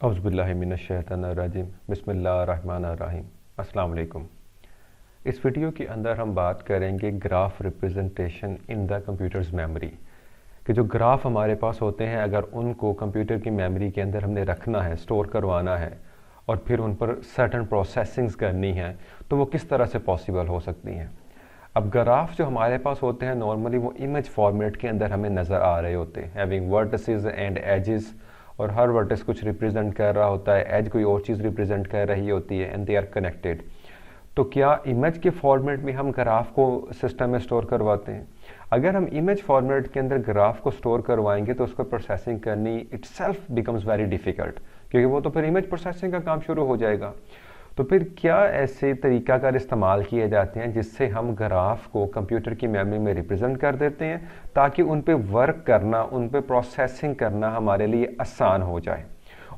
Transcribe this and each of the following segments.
औज़ुबिल्लाहिमिनश्शैतानिर्रजीम बिस्मिल्लाहिर्रहमानिर्रहीम। अस्सलाम वालेकुम। इस वीडियो के अंदर हम बात करेंगे graph representation in the computers memory कि जो ग्राफ हमारे पास होते हैं अगर उनको कंप्यूटर की मेमोरी के अंदर हमने रखना है, स्टोर करवाना है और फिर उन पर सर्टन प्रोसेसिंग्स करनी है तो वो किस तरह से पॉसिबल हो सकती हैं। अब ग्राफ जो हमारे पास होते हैं नॉर्मली वो इमेज फॉर्मेट के अंदर हमें नज़र आ रहे होते हैं, हैविंग वर्टिसेस एंड एजेस, और हर वर्टिस कुछ रिप्रेजेंट कर रहा होता है, एज कोई और चीज़ रिप्रेजेंट कर रही होती है, एंड दे आर कनेक्टेड। तो क्या इमेज के फॉर्मेट में हम ग्राफ को सिस्टम में स्टोर करवाते हैं? अगर हम इमेज फॉर्मेट के अंदर ग्राफ को स्टोर करवाएंगे तो उसको प्रोसेसिंग करनी इटसेल्फ बिकम्स वेरी डिफ़िकल्ट, क्योंकि वो तो फिर इमेज प्रोसेसिंग का काम शुरू हो जाएगा। तो फिर क्या ऐसे तरीक़ाकार इस्तेमाल किए जाते हैं जिससे हम ग्राफ को कंप्यूटर की मेमोरी में रिप्रेजेंट कर देते हैं ताकि उन पे वर्क करना, उन पे प्रोसेसिंग करना हमारे लिए आसान हो जाए।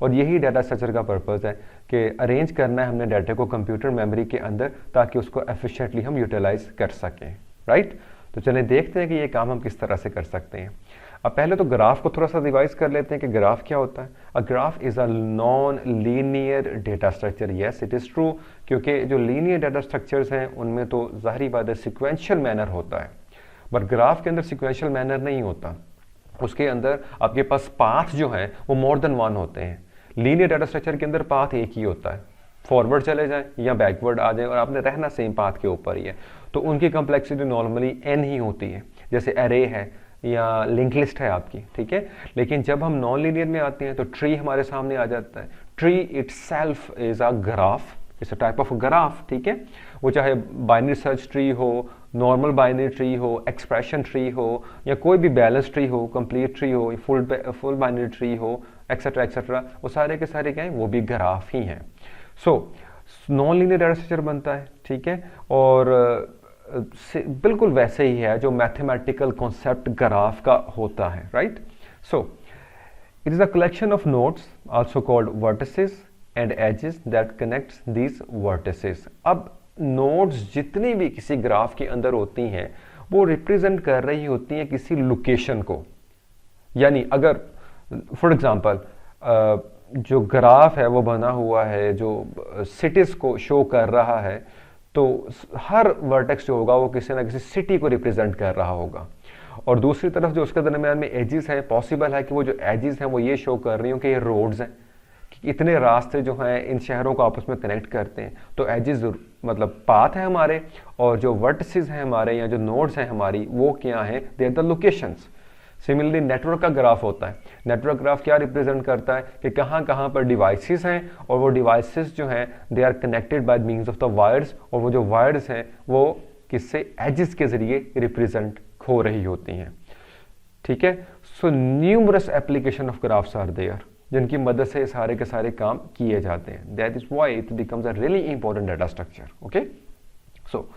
और यही डाटा स्ट्रक्चर का पर्पज़ है कि अरेंज करना है हमने डाटा को कंप्यूटर मेमोरी के अंदर ताकि उसको एफिशिएंटली हम यूटिलाइज कर सकें, राइट। तो चलें देखते हैं कि ये काम हम किस तरह से कर सकते हैं। अब पहले तो ग्राफ को थोड़ा सा रिवाइज कर लेते हैं कि ग्राफ क्या होता है। A graph is a non linear data structure. Yes it is true, क्योंकि जो लीनियर डेटा स्ट्रक्चर्स हैं उनमें तो ज़ाहिरी बात है सिक्वेंशियल मैनर होता है, बट ग्राफ के अंदर सिक्वेंशियल मैनर नहीं होता। उसके अंदर आपके पास पाथ जो हैं वो मोर देन वन होते हैं। लीनियर डाटा स्ट्रक्चर के अंदर पाथ एक ही होता है, फॉरवर्ड चले जाएं या बैकवर्ड आ जाएं और आपने रहना सेम पाथ के ऊपर ही है। तो उनकी कम्प्लेक्सिटी नॉर्मली n ही होती है, जैसे एरे है या लिंक लिस्ट है आपकी, ठीक है। लेकिन जब हम नॉन लीनियर में आते हैं तो ट्री हमारे सामने आ जाता है। Tree itself is a graph, it's a type of graph, ठीक है। वो चाहे बाइनरी सर्च ट्री हो, नॉर्मल बाइनरी ट्री हो, एक्सप्रेशन ट्री हो, या कोई भी बैलेंस ट्री हो, कंप्लीट ट्री हो, फुल बाइनरी ट्री हो, एक्सेट्रा एक्सेट्रा, वो सारे के सारे क्या हैं, वो भी ग्राफ ही हैं। So non linear data structure बनता है, ठीक है। और बिल्कुल वैसे ही है जो मैथमेटिकल कॉन्सेप्ट ग्राफ का होता है, right. So it is a collection of nodes also called vertices and edges that connects these vertices. अब नोड्स जितनी भी किसी ग्राफ के अंदर होती हैं वो रिप्रेजेंट कर रही होती हैं किसी लोकेशन को। यानी अगर फॉर एग्जांपल जो ग्राफ है वो बना हुआ है जो सिटीज़ को शो कर रहा है, तो हर वर्टेक्स जो होगा वो किसी ना किसी सिटी को रिप्रेजेंट कर रहा होगा। और दूसरी तरफ जो उसके दरमियान में एजिस हैं, पॉसिबल है कि वो जो एजिस हैं वो ये शो कर रही हो कि ये रोड्स हैं, कि इतने रास्ते जो हैं इन शहरों को आपस में कनेक्ट करते हैं। तो एजिस मतलब पाथ है हमारे, और जो वर्टिसेस हैं हमारे या जो नोड्स हैं हमारी वो क्या हैं, they are the locations. Similarly network का ग्राफ होता है। नेटवर्क ग्राफ क्या रिप्रेजेंट करता है कि कहाँ कहाँ पर डिवाइसेस हैं, और वो डिवाइसेस जो हैं they are connected by means of the wires, और वो जो वायर्स हैं वो किससे, एजिस के जरिए रिप्रेजेंट हो रही होती हैं, ठीक है। So numerous application of graphs are there जिनकी मदद से सारे के सारे काम किए जाते हैं। That is why it becomes a really important data structure, okay. So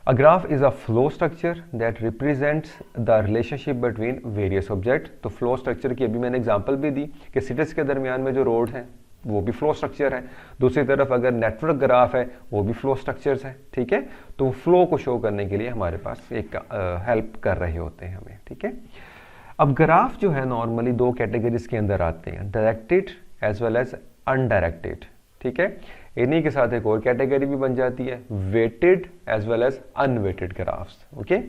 a graph is a flow structure that represents the relationship between various objects। तो flow structure की अभी मैंने एग्जांपल भी दी कि सिटीज के दरमियान में जो रोड हैं वो भी फ्लो स्ट्रक्चर है। दूसरी तरफ अगर नेटवर्क ग्राफ है वो भी फ्लो स्ट्रक्चर्स है, ठीक है। तो फ्लो को शो करने के लिए हमारे पास एक हेल्प कर रहे होते हैं हमें, ठीक है। अब ग्राफ जो है नॉर्मली दो कैटेगरीज के अंदर आते हैं, directed as well as undirected, ठीक है। इन्हीं के साथ एक और कैटेगरी भी बन जाती है, weighted as well as unweighted graphs, okay.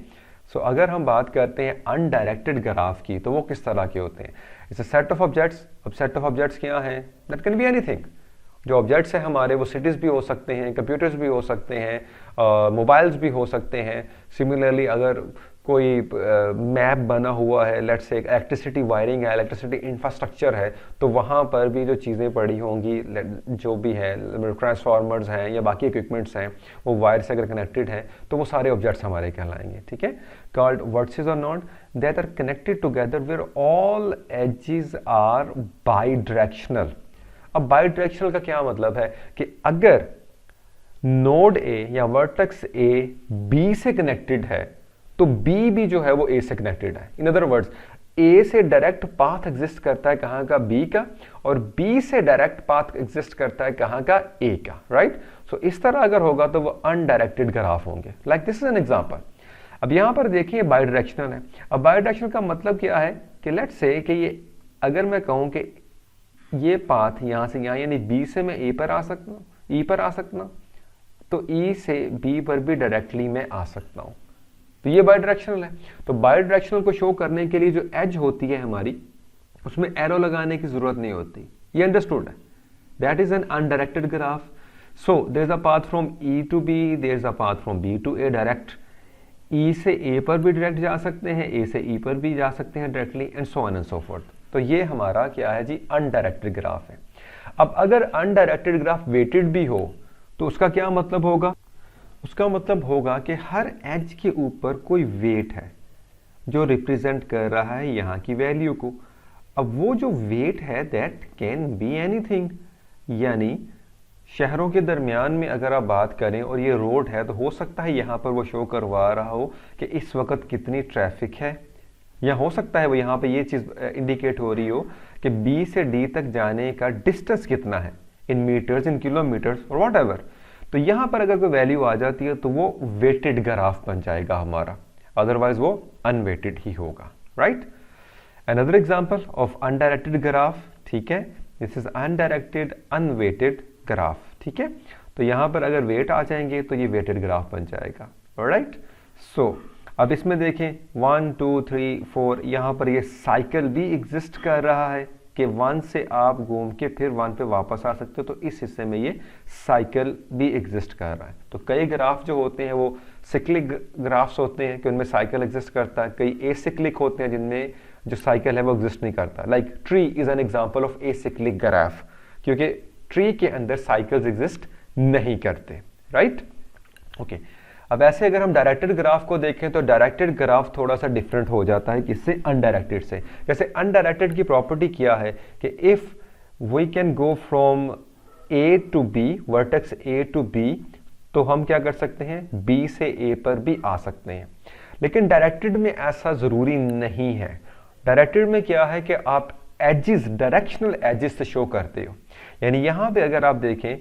So अगर हम बात करते हैं अनडायरेक्टेड ग्राफ की तो वो किस तरह के होते हैं। It's a set of objects. अब सेट ऑफ ऑब्जेक्ट्स क्या हैं, दैट कैन बी एनीथिंग। जो ऑब्जेक्ट्स हैं हमारे वो सिटीज़ भी हो सकते हैं, कंप्यूटर्स भी हो सकते हैं, मोबाइल्स भी हो सकते हैं। सिमिलरली अगर कोई मैप बना हुआ है, लेट्स से इलेक्ट्रिसिटी वायरिंग है, इलेक्ट्रिसिटी इंफ्रास्ट्रक्चर है, तो वहाँ पर भी जो चीज़ें पड़ी होंगी, जो भी है ट्रांसफार्मर्स हैं या बाकी इक्विपमेंट्स हैं, वो वायर से अगर कनेक्टेड हैं तो वो सारे ऑब्जेक्ट्स हमारे कहलाएंगे, ठीक है। कॉल्ड वर्टिसेस और node that are connected together where all edges are bidirectional. अब बाई डायरेक्शनल का क्या मतलब है कि अगर नोड ए या वर्टेक्स ए बी से कनेक्टेड है तो बी भी जो है वो ए से कनेक्टेड है। इन अदर वर्ड्स ए से डायरेक्ट पाथ एग्जिस्ट करता है कहाँ का, बी का, और बी से डायरेक्ट पाथ एग्जिस्ट करता है कहाँ का, ए का, राइट। सो इस तरह अगर होगा तो वो अनडायरेक्टेड ग्राफ होंगे। Like this is an example. अब यहां पर देखिए बाई डायरेक्शनल है। अब बाई डायरेक्शनल का मतलब क्या है कि लेट्स से कि ये अगर मैं कहूं कि ये पाथ यहाँ से यहाँ, यानी बी से मैं ए पर आ सकता हूँ, ई पर आ सकता हूँ, तो ई से बी पर भी डायरेक्टली मैं आ सकता हूँ। तो ये बाई डायरेक्शनल है। तो बाई डायरेक्शनल को शो करने के लिए जो एज होती है हमारी, उसमें एरो लगाने की जरूरत नहीं होती। ये अंडरस्टूड है। That is an undirected graph. So there is a path from E to B, there is a path from B to A direct. E से ए पर भी डायरेक्ट जा सकते हैं, ए से ई पर भी जा सकते हैं directly, and so on and so fourth. तो ये हमारा क्या है जी, अनडायरेक्टेड ग्राफ है। अब अगर अनडायरेक्टेड ग्राफ वेटेड भी हो तो उसका क्या मतलब होगा? उसका मतलब होगा कि हर एज के ऊपर कोई वेट है जो रिप्रेजेंट कर रहा है यहाँ की वैल्यू को। अब वो जो वेट है दैट कैन बी एनीथिंग, यानी शहरों के दरमियान में अगर आप बात करें और ये रोड है, तो हो सकता है यहाँ पर वो शो करवा रहा हो कि इस वक्त कितनी ट्रैफिक है, या हो सकता है वो यहाँ पे ये चीज़ इंडिकेट हो रही हो कि बी से डी तक जाने का डिस्टेंस कितना है, इन मीटर्स, इन किलोमीटर्स और वॉट एवर। तो यहाँ पर अगर कोई वैल्यू आ जाती है तो वो वेटेड ग्राफ बन जाएगा हमारा, अदरवाइज वो अनवेटेड ही होगा, right. Another example of undirected graph, ठीक है, this is undirected unweighted graph, ठीक है। तो यहाँ पर अगर वेट आ जाएंगे तो ये वेटेड ग्राफ बन जाएगा, ऑलराइट। सो अब इसमें देखें 1 2 3 4, यहाँ पर ये साइकिल भी एग्जिस्ट कर रहा है कि 1 से आप घूम के फिर 1 पे वापस आ सकते हो, तो इस हिस्से में ये साइकिल भी एग्जिस्ट कर रहा है। तो कई ग्राफ जो होते हैं वो सिक्लिक ग्राफ्स होते हैं कि उनमें साइकिल एग्जिस्ट करता है, कई एसिक्लिक होते हैं जिनमें जो साइकिल है वो एग्जिस्ट नहीं करता। Like tree is an example of acyclic graph, क्योंकि ट्री के अंदर साइकिल्स एग्जिस्ट नहीं करते, राइट। ओके, अब ऐसे अगर हम डायरेक्टेड ग्राफ को देखें तो डायरेक्टेड ग्राफ थोड़ा सा डिफरेंट हो जाता है किससे, अनडायरेक्टेड से। जैसे अनडायरेक्टेड की प्रॉपर्टी क्या है कि if we can go from A to B, vertex A to B, तो हम क्या कर सकते हैं, बी से ए पर भी आ सकते हैं। लेकिन डायरेक्टेड में ऐसा जरूरी नहीं है। डायरेक्टेड में क्या है कि आप एजेस, डायरेक्शनल एजेस से शो करते हो, यानी यहां पे अगर आप देखें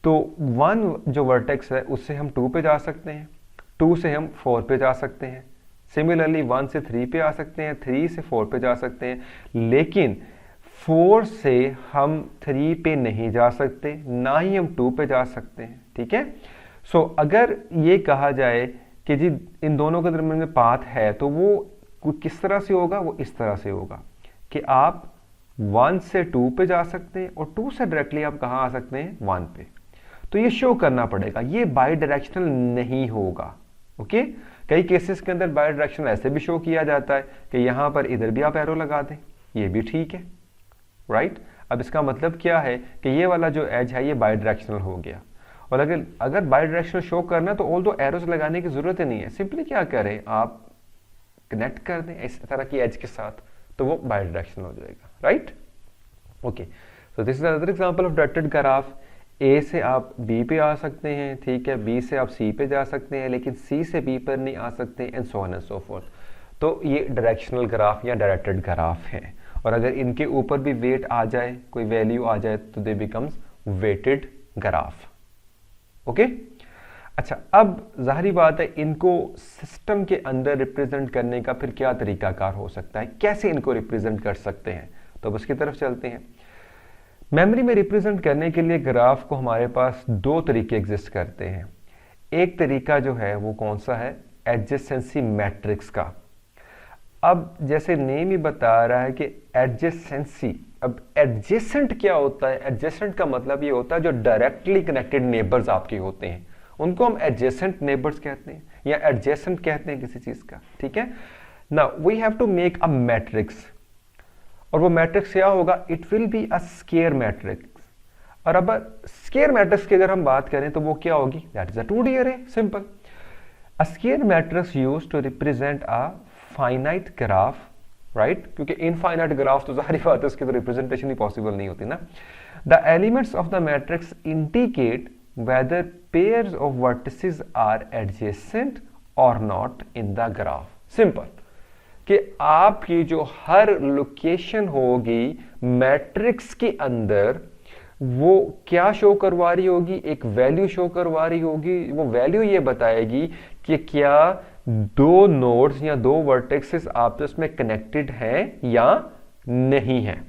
तो 1 जो वर्टेक्स है उससे हम 2 पे जा सकते हैं, 2 से हम 4 पे जा सकते हैं, सिमिलरली 1 से 3 पे आ सकते हैं, 3 से 4 पे जा सकते हैं, लेकिन 4 से हम 3 पे नहीं जा सकते, ना ही हम 2 पे जा सकते हैं, ठीक है। सो अगर ये कहा जाए कि जी इन दोनों के दरमियान में पाथ है, तो वो किस तरह से होगा, वो इस तरह से होगा कि आप 1 से 2 पे जा सकते हैं और 2 से डायरेक्टली आप कहाँ आ सकते हैं, 1 पे। तो ये शो करना पड़ेगा, ये बाई डायरेक्शनल नहीं होगा, ओके। कई केसेस के अंदर बाई डायरेक्शनल ऐसे भी शो किया जाता है कि यहां पर इधर भी आप एरो लगा दें, ये भी ठीक है, राइट। अब इसका मतलब क्या है कि ये वाला जो एज है ये बाई डायरेक्शनल हो गया। और अगर बाई डायरेक्शनल शो करना तो ऑल दो एरोस लगाने की जरूरत ही नहीं है, सिंपली क्या करें, आप कनेक्ट कर दें इस तरह की एज के साथ, तो वो बाई डायरेक्शनल हो जाएगा, right. Okay, so this is another example of directed graph. A से आप बी पे आ सकते हैं, ठीक है, बी से आप सी पे जा सकते हैं, लेकिन सी से बी पर नहीं आ सकते, and so on and so fourth. तो ये डायरेक्शनल ग्राफ या डायरेक्टेड ग्राफ है। और अगर इनके ऊपर भी वेट आ जाए, कोई वैल्यू आ जाए, तो they becomes weighted graph, okay. अच्छा, अब जाहिर बात है इनको सिस्टम के अंदर रिप्रेजेंट करने का फिर क्या तरीकाकार हो सकता है, कैसे इनको रिप्रेजेंट कर सकते हैं, तो अब उसकी तरफ चलते हैं। मेमोरी में रिप्रेजेंट करने के लिए ग्राफ को हमारे पास 2 तरीके एग्जिस्ट करते हैं। एक तरीका जो है वो कौन सा है, एडजेसेंसी मैट्रिक्स का। अब जैसे नेम ही बता रहा है कि एडजेसेंसी, अब एडजेसेंट क्या होता है, एडजेसेंट का मतलब ये होता है जो डायरेक्टली कनेक्टेड नेबर्स आपके होते हैं, उनको हम एडजेसेंट नेबर्स कहते हैं या एडजेसेंट कहते हैं किसी चीज का, ठीक है। Now we have to make a matrix, और वो मैट्रिक्स क्या होगा, it will be a square matrix. और अब स्केयर मैट्रिक्स की अगर हम बात करें तो वो क्या होगी, that is a 2D array, simple. A square matrix used to represent a finite graph, right, क्योंकि इनफाइनाइट ग्राफ तो जाहिर बात है उसकी तो रिप्रेजेंटेशन ही पॉसिबल नहीं होती ना। The elements of the matrix indicate whether pairs of vertices are adjacent or not in the graph. Simple, कि आपकी जो हर लोकेशन होगी मैट्रिक्स के अंदर वो क्या शो करवा रही होगी, एक वैल्यू शो करवा रही होगी। वो वैल्यू ये बताएगी कि क्या 2 नोड्स या 2 वर्टेक्सेस आपस में कनेक्टेड हैं या नहीं है,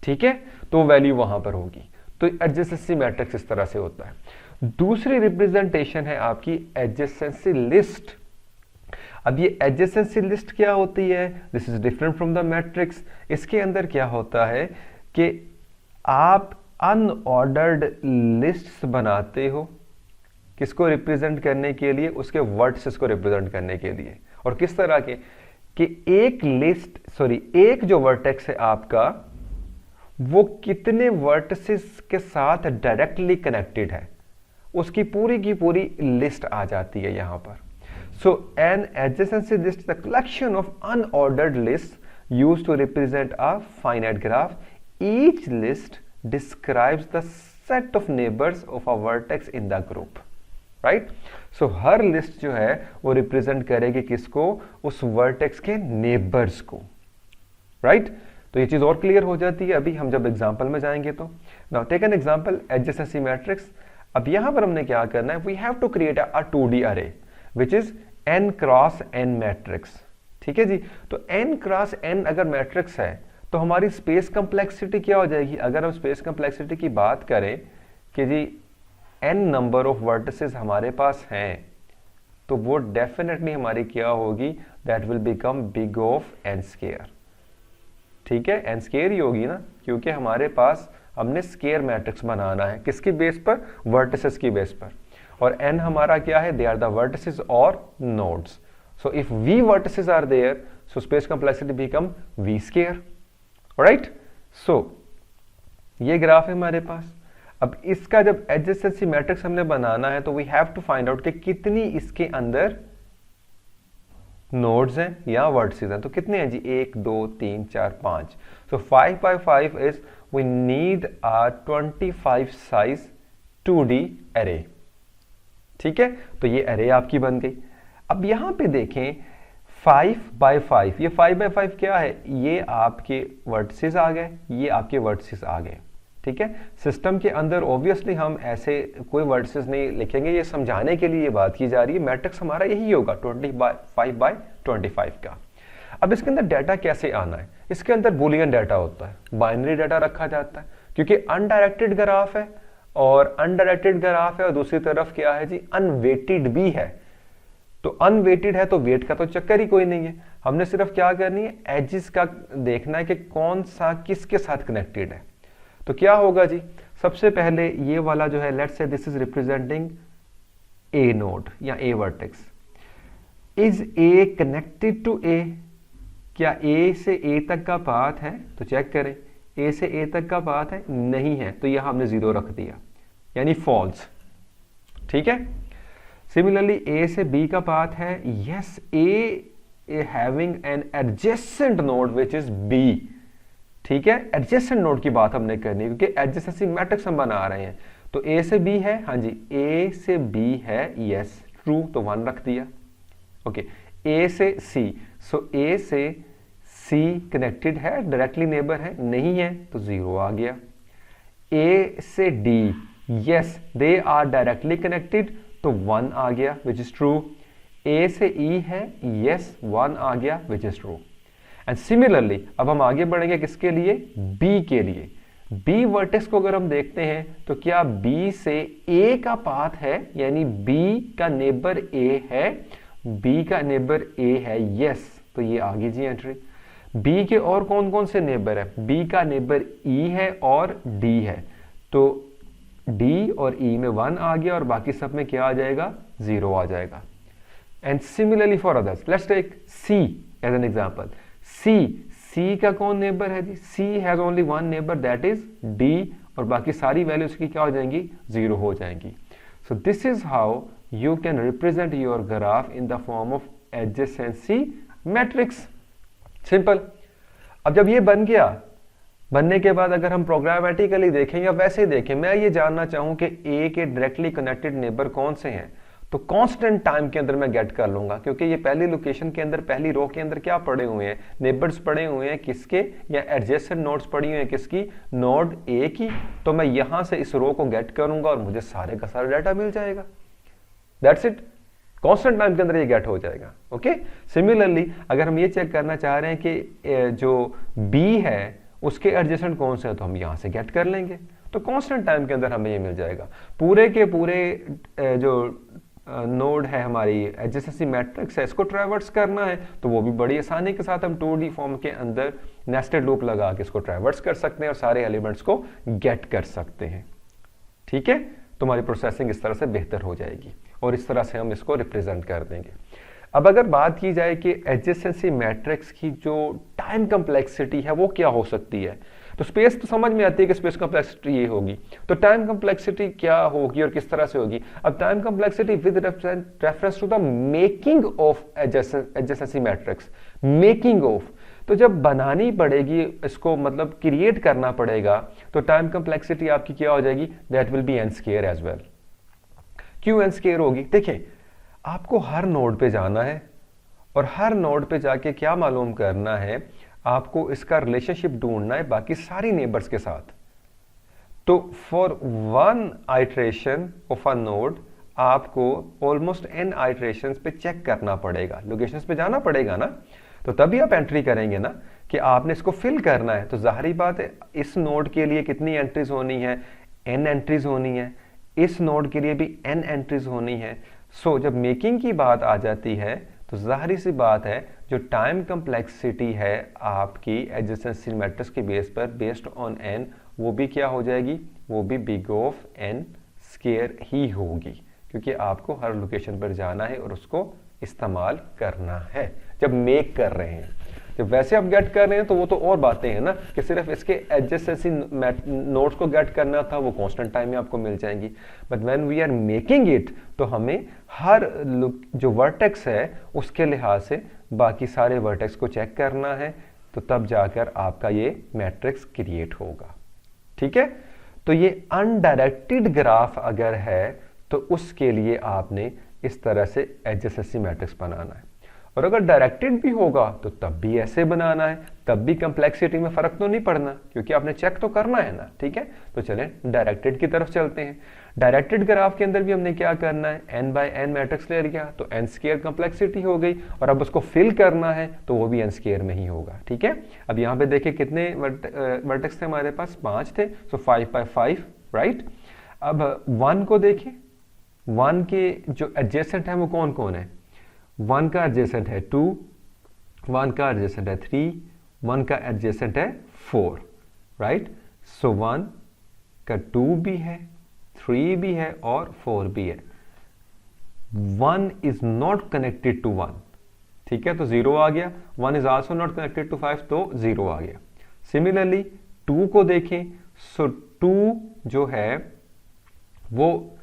ठीक है। तो वैल्यू वहां पर होगी। तो एडजेसेंसी मैट्रिक्स इस तरह से होता है। दूसरी रिप्रेजेंटेशन है आपकी एडजेसेंसी लिस्ट। अब ये एडजेसेंसी लिस्ट क्या होती है? This is different from the matrix. इसके अंदर क्या होता है कि आप अनऑर्डर्ड लिस्ट्स बनाते हो, किसको रिप्रेजेंट करने के लिए? उसके वर्टिसेस को रिप्रेजेंट करने के लिए। और किस तरह के कि एक जो वर्टेक्स है आपका, वो कितने वर्टिसेस के साथ डायरेक्टली कनेक्टेड है, उसकी पूरी की पूरी लिस्ट आ जाती है यहां पर। So an adjacency list is the collection of unordered lists used to represent a finite graph. Each list describes the set of neighbors of a vertex in the group. Right? So her list जो है वो represent करेगी किसको? उस vertex के neighbours को। Right? तो ये चीज और क्लियर हो जाती है अभी हम जब एग्जांपल में जाएंगे तो। Now take an example adjacency matrix. अब यहां पर हमने क्या करना है? We have to create a 2D array which is n cross n matrix. ठीक है जी। तो n क्रॉस n अगर मैट्रिक्स है तो हमारी स्पेस कंप्लेक्सिटी क्या हो जाएगी? अगर हम स्पेस कंप्लेक्सिटी की बात करें कि जी n नंबर ऑफ वर्टिसेस हमारे पास हैं, तो वो डेफिनेटली हमारी क्या होगी? That will become big of n square. ठीक है, n स्क्वायर ही होगी ना, क्योंकि हमारे पास हमने स्क्वायर मैट्रिक्स बनाना है। किसकी बेस पर? वर्टिसेस की बेस पर। और n हमारा क्या है? दे आर द वर्टिसेस और nodes. So if v vertices are there, so space complexity become v square. Right? So ये ग्राफ है हमारे पास। अब इसका जब एडजेसेंसी मैट्रिक्स हमने बनाना है तो we have to find out कि कितनी इसके अंदर नोड्स हैं या वर्टिसेस हैं। तो कितने हैं जी? 1 2 3 4 5। So 5 by 5 is we need a 25 size 2D array. ठीक है, तो ये अरे आपकी बन गई। अब यहां पे देखें 5 by 5, ये 5 by 5 क्या है? ये आपके वर्टिसेस आ गए, ये आपके वर्टिसेस आ गए। ठीक है, सिस्टम के अंदर ऑब्वियसली हम ऐसे कोई वर्टिसेस नहीं लिखेंगे, ये समझाने के लिए ये बात की जा रही है। मैट्रिक्स हमारा यही होगा 25 by 25 का। अब इसके अंदर डाटा कैसे आना है? इसके अंदर बुलियन डाटा होता है, बाइनरी डाटा रखा जाता है, क्योंकि अनडायरेक्टेड ग्राफ है और अनडायरेक्टेड ग्राफ है और दूसरी तरफ क्या है जी? अनवेटेड भी है। तो अनवेटेड है तो वेट का तो चक्कर ही कोई नहीं है। हमने सिर्फ क्या करनी है? एजिस का देखना है कि कौन सा किसके साथ कनेक्टेड है। तो क्या होगा जी? सबसे पहले ये वाला जो है, let's say this is representing a node या a vertex. Is A connected to A? क्या ए से ए तक का पाथ है? तो चेक करें, ए से ए तक का पाथ है? नहीं है, तो यहां हमने 0 रख दिया, यानी फॉल्स। ठीक है, सिमिलरली ए से बी का पाथ है? Yes, A having an adjacent node which is B. ठीक है, एडजेसेंट नोड की बात हमने करनी है क्योंकि एडजेसेंसी मैट्रिक्स हम बना रहे हैं। तो ए से बी है, हाँ जी, ए से बी है, यस ट्रू, तो 1 रख दिया। ओके, ए से सी, सो ए से सी कनेक्टेड है, डायरेक्टली नेबर है? नहीं है, तो 0 आ गया। ए से D, yes they are directly connected, तो 1 आ गया विच इज ट्रू। ए से ई है, यस 1 आ गया which is true. And similarly अब हम आगे बढ़ेंगे किसके लिए? बी के लिए। बी वर्टेक्स को अगर हम देखते हैं तो क्या बी से ए का पाथ है, यानी बी का नेबर ए है? बी का नेबर ए है, यस, तो ये आ गई जी एंट्री। बी के और कौन कौन से नेबर है? बी का नेबर ई है और डी है, तो डी और ई में 1 आ गया और बाकी सब में क्या आ जाएगा? 0 आ जाएगा। And similarly for others, let's take C as an example. C का कौन नेबर है जी? C has only 1 neighbour that is D, और बाकी सारी वैल्यूज की क्या हो जाएंगी? 0 हो जाएंगी। सो this is how you can represent your graph in the form of adjacency matrix. Simple. अब जब ये बन गया, बनने के बाद अगर हम प्रोग्रामेटिकली देखें या वैसे देखें, मैं ये जानना चाहूं कि ए के डायरेक्टली कनेक्टेड नेबर कौन से हैं, तो कांस्टेंट टाइम के अंदर मैं गेट कर लूंगा, क्योंकि ये पहली लोकेशन के अंदर, पहली रो के अंदर क्या पड़े हुए हैं? नेबर्स पड़े हुए हैं किसके? या एडजेसेंट नोड्स पड़ी हुई हैं किसकी? नोड ए की। तो मैं यहां से इस रो को गेट करूंगा और मुझे सारे का सारा डाटा मिल जाएगा। दैट्स इट, कांस्टेंट टाइम के अंदर ये गेट हो जाएगा। ओके, सिमिलरली अगर हम ये चेक करना चाह रहे हैं कि जो बी है उसके एडजेसेंट कौन से हैं तो हम यहाँ से गेट कर लेंगे, तो कांस्टेंट टाइम के अंदर हमें ये मिल जाएगा। पूरे के पूरे जो नोड है हमारी एडजेसेंसी मैट्रिक्स है, इसको ट्रैवर्स करना है तो वो भी बड़ी आसानी के साथ हम 2D फॉर्म के अंदर नेस्टेड लूप लगा के इसको ट्रैवर्स कर सकते हैं और सारे एलिमेंट्स को गेट कर सकते हैं। ठीक है, तो हमारी प्रोसेसिंग इस तरह से बेहतर हो जाएगी और इस तरह से हम इसको रिप्रेजेंट कर देंगे। अब अगर बात की जाए कि एडजेसेंसी मैट्रिक्स की जो टाइम कम्प्लेक्सिटी है वो क्या हो सकती है, तो स्पेस तो समझ में आती है कि स्पेस कम्प्लेक्सिटी ये होगी, तो टाइम कम्प्लेक्सिटी क्या होगी और किस तरह से होगी। अब time complexity with reference to the making of adjacency matrix, making of, तो जब बनानी पड़ेगी इसको, मतलब क्रिएट करना पड़ेगा, तो टाइम कम्प्लेक्सिटी आपकी क्या हो जाएगी, that will be n square as well. क्यों n स्क्वायर होगी, देखिए आपको हर नोड पे जाना है और हर नोड पे जाके क्या मालूम करना है, आपको इसका रिलेशनशिप ढूंढना है बाकी सारी नेबर्स के साथ। तो for one iteration of a node आपको ऑलमोस्ट n आइट्रेशंस पे चेक करना पड़ेगा, लोकेशंस पे जाना पड़ेगा ना, तो तभी आप एंट्री करेंगे ना कि आपने इसको फिल करना है। तो जाहिर बात है इस नोड के लिए कितनी एंट्रीज होनी है, n एंट्रीज होनी है, इस नोड के लिए भी n एंट्रीज होनी है। सो जब मेकिंग की बात आ जाती है तो जाहिर सी बात है जो टाइम कम्प्लेक्सिटी है आपकी एडजेसेंसी मैट्रिक्स के बेस पर बेस्ड ऑन n, वो भी क्या हो जाएगी, वो भी बिग ऑफ n स्क्वायर ही होगी, क्योंकि आपको हर लोकेशन पर जाना है और उसको इस्तेमाल करना है जब मेक कर रहे हैं। जब वैसे आप गेट कर रहे हैं तो वो तो और बातें हैं ना, कि सिर्फ इसके एडजेसेंसी नोड्स को गेट करना था, वो कांस्टेंट टाइम में आपको मिल जाएंगी। But when we are making it तो हमें हर जो वर्टेक्स है उसके लिहाज से बाकी सारे वर्टेक्स को चेक करना है, तो तब जाकर आपका ये मैट्रिक्स क्रिएट होगा। ठीक है, तो ये अनडायरेक्टेड ग्राफ अगर है तो उसके लिए आपने इस तरह से एडजेसेंसी मैट्रिक्स बनाना है, और अगर डायरेक्टेड भी होगा तो तब भी ऐसे बनाना है, तब भी कम्प्लेक्सिटी में फर्क तो नहीं पड़ना, क्योंकि आपने चेक तो करना है ना। ठीक है, तो चलें डायरेक्टेड की तरफ चलते हैं। डायरेक्टेड ग्राफ के अंदर भी हमने क्या करना है, n बाय n मैट्रिक्स ले लिया तो n स्क्वायर कम्प्लेक्सिटी हो गई, और अब उसको फिल करना है तो वो भी n स्क्वायर में ही होगा। ठीक है, अब यहाँ पे देखिए कितने वर्टेक्स थे हमारे पास, 5 थे, सो 5 बाय 5, राइट। अब 1 को देखें, 1 के जो एडजेसेंट है वो कौन कौन है, 1 का एडजेसेंट है 2, 1 का एडजेसेंट है 3, 1 का एडजेसेंट है 4, राइट। सो 1 का 2 भी है, 3 भी है और 4 भी है। 1 इज नॉट कनेक्टेड टू 1, ठीक है, तो 0 आ गया। 1 is also not connected to 5, तो 0 आ गया। सिमिलरली 2 को देखें, सो 2 जो है वो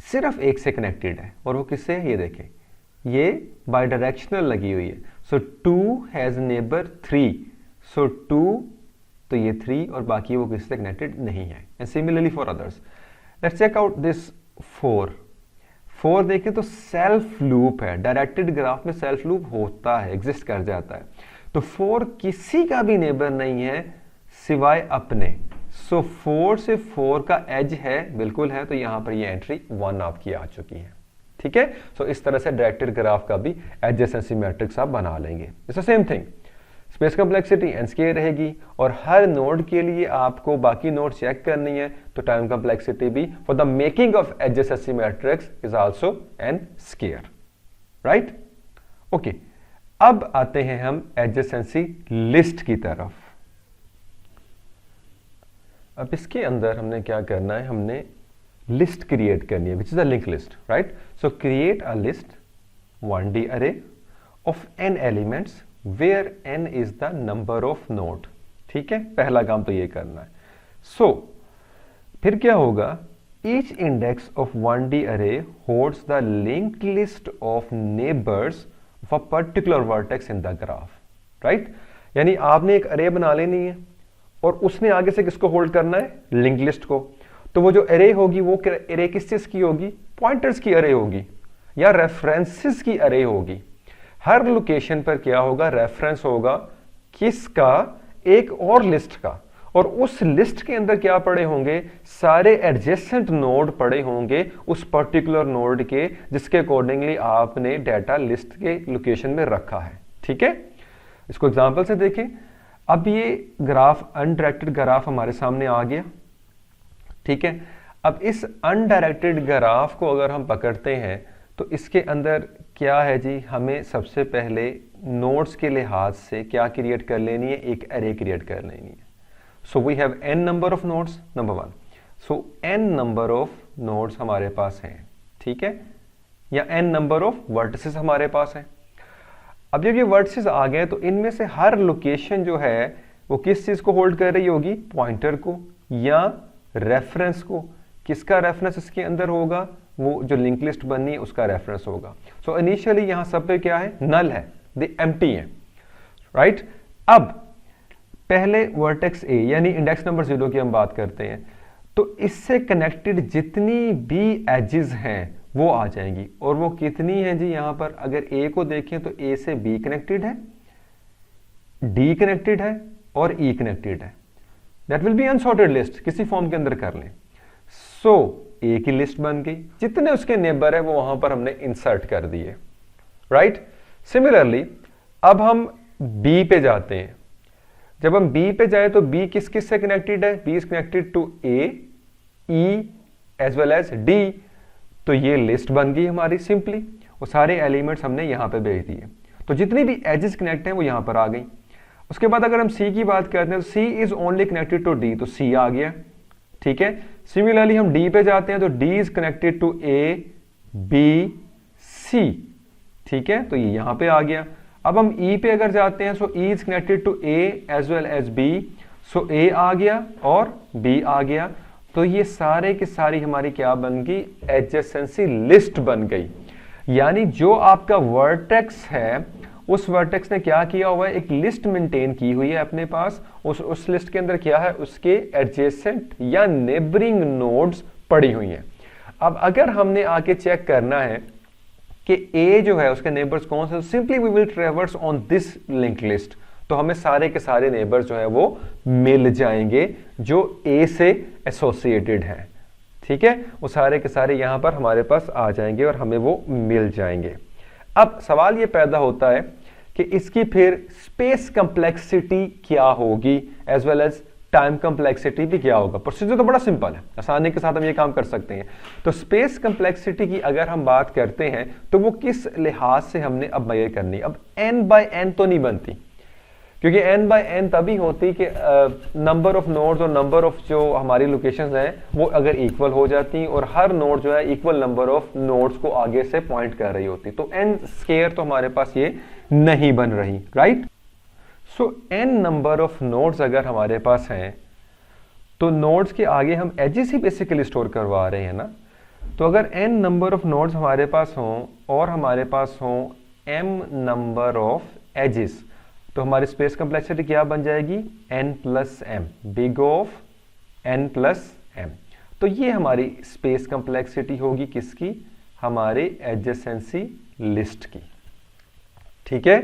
सिर्फ 1 से कनेक्टेड है, और वो किससे है, ये देखें, ये बाई डायरेक्शनल लगी हुई है। सो 2 हैज नेबर 3, सो 2, तो ये 3 और बाकी वो किससे कनेक्टेड नहीं है। And similarly for others, let's check out this 4 देखें तो सेल्फ लूप है, डायरेक्टेड ग्राफ में सेल्फ लूप होता है, एग्जिस्ट कर जाता है। तो 4 किसी का भी नेबर नहीं है सिवाय अपने। सो 4 से 4 का एज है, बिल्कुल है, तो यहां पर ये एंट्री 1 आपकी आ चुकी है। ठीक है, सो इस तरह से डायरेक्टेड ग्राफ का भी एडजेसेंसी मैट्रिक्स आप बना लेंगे। It's the same thing, space complexity n square रहेगी, और हर नोड के लिए आपको बाकी नोड चेक करनी है, तो टाइम कम्प्लेक्सिटी भी for the making of adjacency matrix is also n square, right. Okay, अब आते हैं हम एडजेसेंसी लिस्ट की तरफ। अब इसके अंदर हमने क्या करना है, हमने लिस्ट क्रिएट करनी है, which is a link list, right. So create a list 1D array of n elements where n is the number of node. ठीक है, पहला काम तो ये करना है। सो फिर क्या होगा, ईच इंडेक्स ऑफ 1D अरे holds the linked list of neighbours of a particular vertex in the graph, right. यानी आपने एक अरे बना लेनी है और उसने आगे से किसको होल्ड करना है, लिंक लिस्ट को। तो वो जो अरे होगी वो अरे किस चीज की होगी, पॉइंटर्स की अरे होगी या रेफरेंसेस की अरे होगी। हर लोकेशन पर क्या होगा, रेफरेंस होगा किसका, एक और लिस्ट का, और उस लिस्ट के अंदर क्या पड़े होंगे, सारे एडजेसेंट नोड पड़े होंगे उस पर्टिकुलर नोड के, जिसके अकॉर्डिंगली आपने डाटा लिस्ट के लोकेशन में रखा है। ठीक है, इसको एग्जांपल से देखें। अब ये ग्राफ अनडायरेक्टेड ग्राफ हमारे सामने आ गया, ठीक है। अब इस अनडायरेक्टेड ग्राफ को अगर हम पकड़ते हैं तो इसके अंदर क्या है जी, हमें सबसे पहले नोड्स के लिहाज से क्या क्रिएट कर लेनी है, एक एरे क्रिएट कर लेनी है। So we have n number of nodes, number 1। सो n नंबर ऑफ नोड्स हमारे पास हैं, ठीक है, या n नंबर ऑफ वर्टिसेस हमारे पास है। अब जब ये वर्टिसेस आ गए तो इनमें से हर लोकेशन जो है वो किस चीज को होल्ड कर रही होगी, पॉइंटर को या रेफरेंस को। किसका रेफरेंस इसके अंदर होगा, वो जो लिंक लिस्ट बननी है उसका रेफरेंस होगा। सो इनिशियली यहां सब पे क्या है, नल है, दे एम्प्टी है, राइट। अब पहले वर्टेक्स ए यानी इंडेक्स नंबर 0 की हम बात करते हैं, तो इससे कनेक्टेड जितनी भी एजेस हैं वो आ जाएंगी, और वो कितनी है जी, यहां पर अगर ए को देखें तो ए से बी कनेक्टेड है, डी कनेक्टेड है और ई कनेक्टेड है। That will B unsorted list, किसी फॉर्म के अंदर कर लें। सो ए की लिस्ट बन गई, जितने उसके नेबर है वो वहां पर हमने इंसर्ट कर दिए, राइट। सिमिलरली अब हम बी पे जाते हैं। जब हम बी पे जाए तो बी किस किस से कनेक्टेड है, B is connected to A, E as well as D. तो ये लिस्ट बन गई हमारी सिंपली, वो सारे एलिमेंट्स हमने यहां पे भेज दिए। तो जितनी भी एजेस कनेक्ट हैं वो यहां पर आ गई। उसके बाद अगर हम सी की बात करते हैं तो C is only connected to D, तो सी आ गया, ठीक है। सिमिलरली हम डी पे जाते हैं तो D is connected to A, B, C, ठीक है, तो ये यहां पे आ गया। अब हम ई पे अगर जाते हैं so E is connected to A as well as B, so A आ गया और बी आ गया। तो ये सारे की सारी हमारी क्या बन गई, एडजेसेंसी लिस्ट बन गई। यानी जो आपका वर्टेक्स है उस वर्टेक्स ने क्या किया हुआ है, एक लिस्ट मेंटेन की हुई है अपने पास। उस लिस्ट के अंदर क्या है, उसके एडजेसेंट या नेबरिंग नोड्स पड़ी हुई हैं। अब अगर हमने आके चेक करना है कि ए जो है उसके नेबर्स कौन से, simply we will traverse on this link list, तो हमें सारे के सारे नेबर्स जो है वो मिल जाएंगे जो ए से एसोसिएटेड हैं, ठीक है। वो सारे के सारे यहां पर हमारे पास आ जाएंगे और हमें वो मिल जाएंगे। अब सवाल ये पैदा होता है कि इसकी फिर स्पेस कंप्लेक्सिटी क्या होगी as well as time complexity भी क्या होगा। प्रोसीजर तो बड़ा सिंपल है, आसानी के साथ हम ये काम कर सकते हैं। तो स्पेस कंप्लेक्सिटी की अगर हम बात करते हैं तो वो किस लिहाज से हमने अब मेजर करनी। अब n बाय n तो नहीं बनती, क्योंकि n बाय n तभी होती कि नंबर ऑफ नोड्स और नंबर ऑफ जो हमारी लोकेशंस हैं वो अगर इक्वल हो जाती और हर नोड जो है इक्वल नंबर ऑफ नोड्स को आगे से पॉइंट कर रही होती, तो n स्क्वायर तो हमारे पास ये नहीं बन रही, right. So n number of nodes अगर हमारे पास हैं तो नोड्स के आगे हम एजेस ही बेसिकली स्टोर करवा रहे हैं ना। तो अगर n नंबर ऑफ नोड्स हमारे पास हों और हमारे पास हों m नंबर ऑफ एजेस, तो हमारी स्पेस कंप्लेक्सिटी क्या बन जाएगी, n plus m, big of n plus m। तो ये हमारी स्पेस कंप्लेक्सिटी होगी किसकी, हमारे एडजेसेंसी लिस्ट की, ठीक है।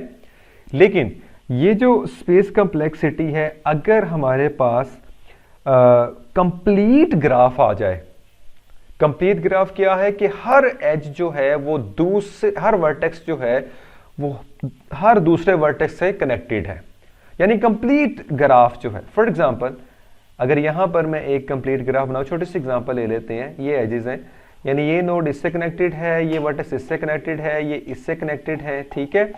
लेकिन ये जो स्पेस कंप्लेक्सिटी है, अगर हमारे पास कंप्लीट ग्राफ आ जाए, कंप्लीट ग्राफ क्या है कि हर एज जो है वो दूसरे, हर वर्टेक्स जो है वो हर दूसरे वर्टेक्स से कनेक्टेड है, यानी कंप्लीट ग्राफ जो है। फॉर एग्जांपल अगर यहां पर मैं एक कंप्लीट ग्राफ बनाऊं, छोटी सी एग्जांपल ले लेते हैं, ये एजेस हैं, यानी ये नोड इससे कनेक्टेड है, ये वर्टेक्स इससे कनेक्टेड है, ये इससे कनेक्टेड है, ठीक है,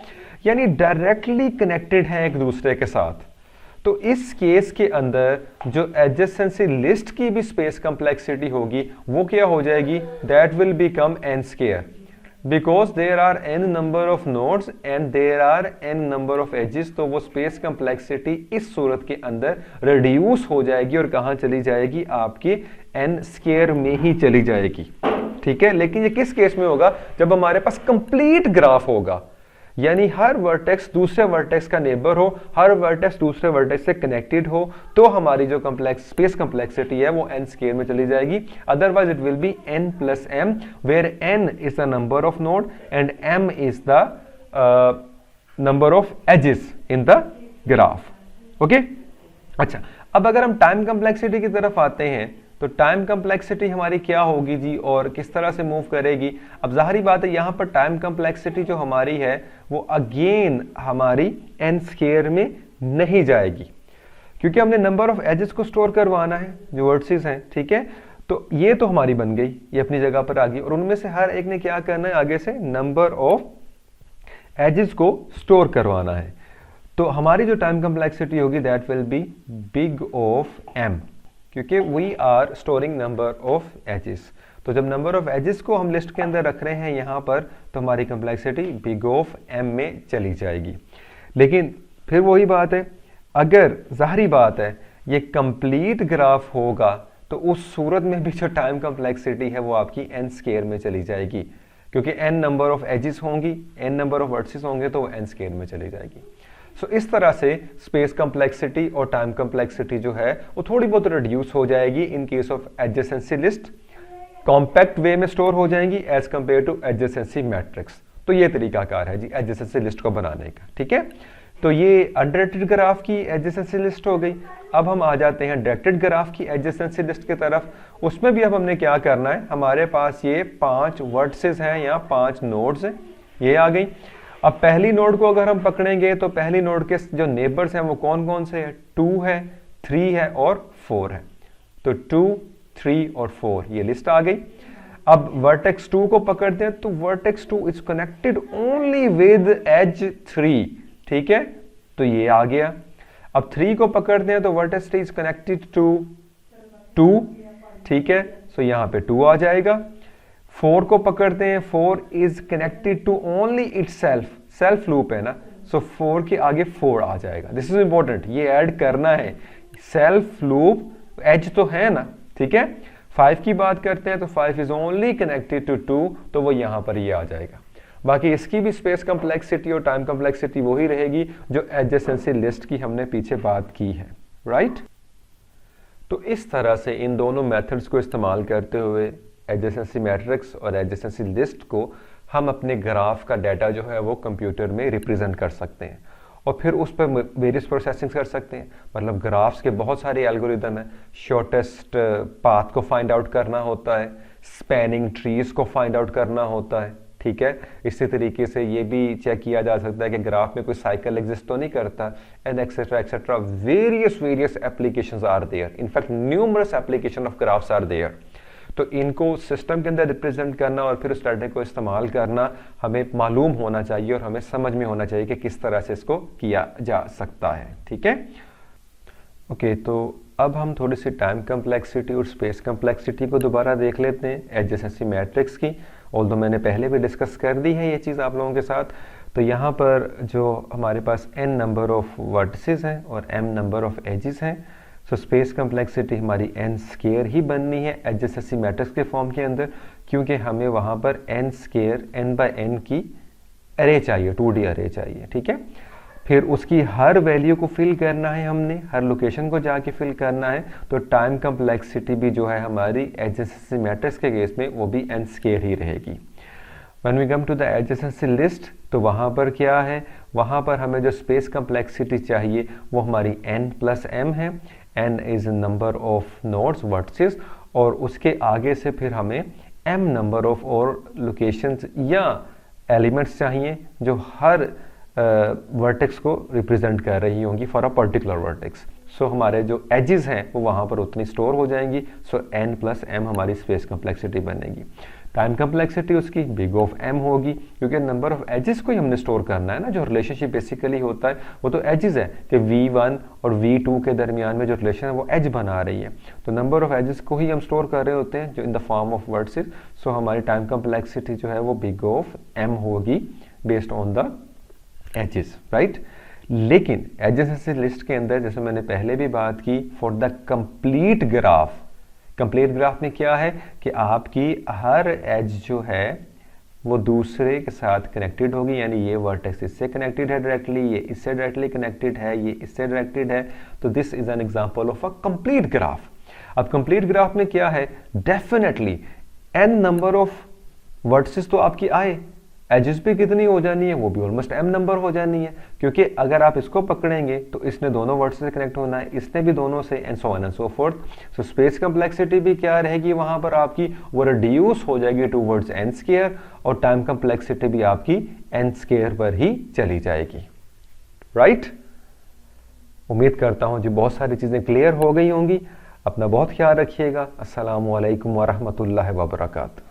यानी डायरेक्टली कनेक्टेड है एक दूसरे के साथ। तो इस केस के अंदर जो एडजेसेंसी लिस्ट की भी स्पेस कंप्लेक्सिटी होगी वो क्या हो जाएगी, that will become n square, because there are n number of nodes and there are n number of edges. तो वो स्पेस कंप्लेक्सिटी इस सूरत के अंदर रिड्यूस हो जाएगी और कहां चली जाएगी, आपके n स्क्वायर में ही चली जाएगी, ठीक है। लेकिन ये किस केस में होगा, जब हमारे पास कंप्लीट ग्राफ होगा, यानी हर वर्टेक्स दूसरे वर्टेक्स का नेबर हो, हर वर्टेक्स दूसरे वर्टेक्स से कनेक्टेड हो, तो हमारी जो स्पेस कंप्लेक्सिटी है वो n स्क्वायर में चली जाएगी। Otherwise it will be n plus m, where n is the number of node and m is the number of edges in the graph, okay. अच्छा, अब अगर हम टाइम कंप्लेक्सिटी की तरफ आते हैं तो टाइम कंप्लेक्सिटी हमारी क्या होगी जी और किस तरह से मूव करेगी। अब जाहिर बात है यहां पर टाइम कंप्लेक्सिटी जो हमारी है वो अगेन हमारी n स्क्वायर में नहीं जाएगी, क्योंकि हमने नंबर ऑफ एजेस को स्टोर करवाना है जो वर्टिसेस हैं, ठीक है। तो ये तो हमारी बन गई, ये अपनी जगह पर आ गई, और उनमें से हर एक ने क्या करना है, आगे से नंबर ऑफ एजेस को स्टोर करवाना है। तो हमारी जो टाइम कम्प्लेक्सिटी होगी that will be big of M, क्योंकि we are storing number of edges. तो जब नंबर ऑफ एजेस को हम लिस्ट के अंदर रख रहे हैं यहाँ पर, तो हमारी कम्प्लेक्सिटी बिग ऑफ एम में चली जाएगी। लेकिन फिर वही बात है, अगर जाहिर बात है ये कंप्लीट ग्राफ होगा तो उस सूरत में भी जो टाइम कम्प्लेक्सिटी है वो आपकी एन स्क्वायर में चली जाएगी, क्योंकि एन नंबर ऑफ एजेस होंगी, एन नंबर ऑफ वर्टिसेस होंगे तो वो एन स्क्वायर में चली जाएगी। सो इस तरह से स्पेस कम्प्लेक्सिटी और टाइम कम्प्लेक्सिटी जो है वो थोड़ी बहुत रिड्यूस हो जाएगी in case of adjacency list, compact way में स्टोर हो जाएंगी as compare to adjacency matrix. तो ये तरीकाकार है जी एडजेसेंसी लिस्ट को बनाने का, ठीक है। तो ये अनडायरेक्टेड ग्राफ की एडजेसेंसी लिस्ट हो गई। अब हम आ जाते हैं डायरेक्टेड ग्राफ की एडजेसेंसी लिस्ट की तरफ। उसमें भी अब हमने क्या करना है, हमारे पास ये 5 वर्टिसेस हैं या 5 नोड्स हैं, ये आ गई। अब पहली नोड को अगर हम पकड़ेंगे तो पहली नोड के जो नेबर्स हैं वो कौन कौन से हैं, 2 है, 3 है और 4 है। तो 2, 3 और 4 ये लिस्ट आ गई। अब वर्टेक्स 2 को पकड़ते हैं तो vertex 2 is connected only with edge 3, ठीक है, तो ये आ गया। अब 3 को पकड़ते हैं तो वर्टेक्स 3 इज कनेक्टेड टू 2, ठीक है, सो यहां पे 2 आ जाएगा। 4 को पकड़ते हैं, 4 is connected to only itself, self loop है ना, सो 4 के आगे 4 आ जाएगा। दिस इज इंपॉर्टेंट, ये ऐड करना है, सेल्फ लूप एज तो है ना, ठीक है। 5 की बात करते हैं तो 5 इज ओनली कनेक्टेड टू 2, तो वो यहां पर ये आ जाएगा। बाकी इसकी भी स्पेस कम्प्लेक्सिटी और टाइम कम्प्लेक्सिटी वही रहेगी जो एडजेसेंसी लिस्ट की हमने पीछे बात की है, राइट। तो इस तरह से इन दोनों मेथड्स को इस्तेमाल करते हुए एडजेसेंसी मैट्रिक्स और एडजेसेंसी लिस्ट को हम अपने ग्राफ का डाटा जो है वो कंप्यूटर में रिप्रेजेंट कर सकते हैं और फिर उस पर वेरियस प्रोसेसिंग कर सकते हैं। मतलब ग्राफ्स के बहुत सारे एल्गोरिदम हैं, शॉर्टेस्ट पाथ को फाइंड आउट करना होता है, स्पैनिंग ट्रीज को फाइंड आउट करना होता है, ठीक है। इसी तरीके से ये भी चेक किया जा सकता है कि ग्राफ में कोई साइकिल एग्जिस्ट तो नहीं करता, and etcetera etcetera. Various applications are there, in fact numerous application of graphs are there. तो इनको सिस्टम के अंदर रिप्रेजेंट करना और फिर उस डाटा को इस्तेमाल करना हमें मालूम होना चाहिए और हमें समझ में होना चाहिए कि किस तरह से इसको किया जा सकता है, ठीक है। ओके, तो अब हम थोड़ी सी टाइम कम्प्लेक्सिटी और स्पेस कम्प्लेक्सिटी को दोबारा देख लेते हैं एडजेसेंसी मैट्रिक्स की। ऑल्दो मैंने पहले भी डिस्कस कर दी है ये चीज़ आप लोगों के साथ। तो यहाँ पर जो हमारे पास n नंबर ऑफ वर्टिसेस हैं और m नंबर ऑफ एजेस हैं, सो स्पेस कम्प्लेक्सिटी हमारी n स्क्वायर ही बननी है एडजेसेंसी मैट्रिक्स के फॉर्म के अंदर, क्योंकि हमें वहाँ पर n square n by n की अरे चाहिए, 2D अरे चाहिए, ठीक है। फिर उसकी हर वैल्यू को फिल करना है हमने, हर लोकेशन को जाके फिल करना है। तो टाइम कम्प्लेक्सिटी भी जो है हमारी एडजेसेंसी मैट्रिक्स के केस में वो भी n स्क्वायर ही रहेगी। When we come to the adjacency list, तो वहाँ पर क्या है, वहाँ पर हमें जो स्पेस कम्प्लेक्सिटी चाहिए वो हमारी n प्लस m है। n is number of nodes vertices, और उसके आगे से फिर हमें m नंबर ऑफ और लोकेशंस या एलिमेंट्स चाहिए जो हर वर्टेक्स को रिप्रेजेंट कर रही होंगी फॉर अ पर्टिकुलर वर्टेक्स। सो हमारे जो एजेस हैं वो वहाँ पर उतनी स्टोर हो जाएंगी। सो n प्लस m हमारी स्पेस कम्प्लेक्सिटी बनेगी। टाइम कम्प्लेक्सिटी उसकी बिग ऑफ m होगी, क्योंकि नंबर ऑफ एजेस को ही हमने स्टोर करना है ना। जो रिलेशनशिप बेसिकली होता है वो तो एजेस है कि v1 और v2 के दरमियान में जो रिलेशन है वो एज बना रही है। तो नंबर ऑफ एजेस को ही हम स्टोर कर रहे होते हैं जो in the form of words. So हमारी टाइम कम्प्लेक्सिटी जो है वो बिग ऑफ m होगी based on the edges, right. लेकिन एडजेसेंसी लिस्ट के अंदर जैसे मैंने पहले भी बात की, for the complete graph, complete graph में क्या है कि आपकी हर एज जो है वो दूसरे के साथ कनेक्टेड होगी, यानी ये वर्टेक्स इससे कनेक्टेड है डायरेक्टली, ये इससे डायरेक्टली कनेक्टेड है, ये इससे डायरेक्टेड है। तो this is an example of a complete graph. अब कंप्लीट ग्राफ में क्या है, definitely n number of vertices तो आपकी आए, एजेस भी कितनी हो जानी है, वो भी ऑलमोस्ट m नंबर हो जानी है, क्योंकि अगर आप इसको पकड़ेंगे तो इसने दोनों वर्ड से कनेक्ट होना है, इसने भी दोनों से, and so on and so fourth. So space complexity भी क्या रहेगी वहां पर आपकी, वो रिड्यूस हो जाएगी टूवर्ड्स n स्क्वायर, और टाइम कम्प्लेक्सिटी भी आपकी n स्क्वायर पर ही चली जाएगी, राइट। उम्मीद करता हूँ जी बहुत सारी चीज़ें क्लियर हो गई होंगी। अपना बहुत ख्याल रखिएगा। अस्सलामु अलैकुम वरहमतुल्लाहि वबरकातुहू।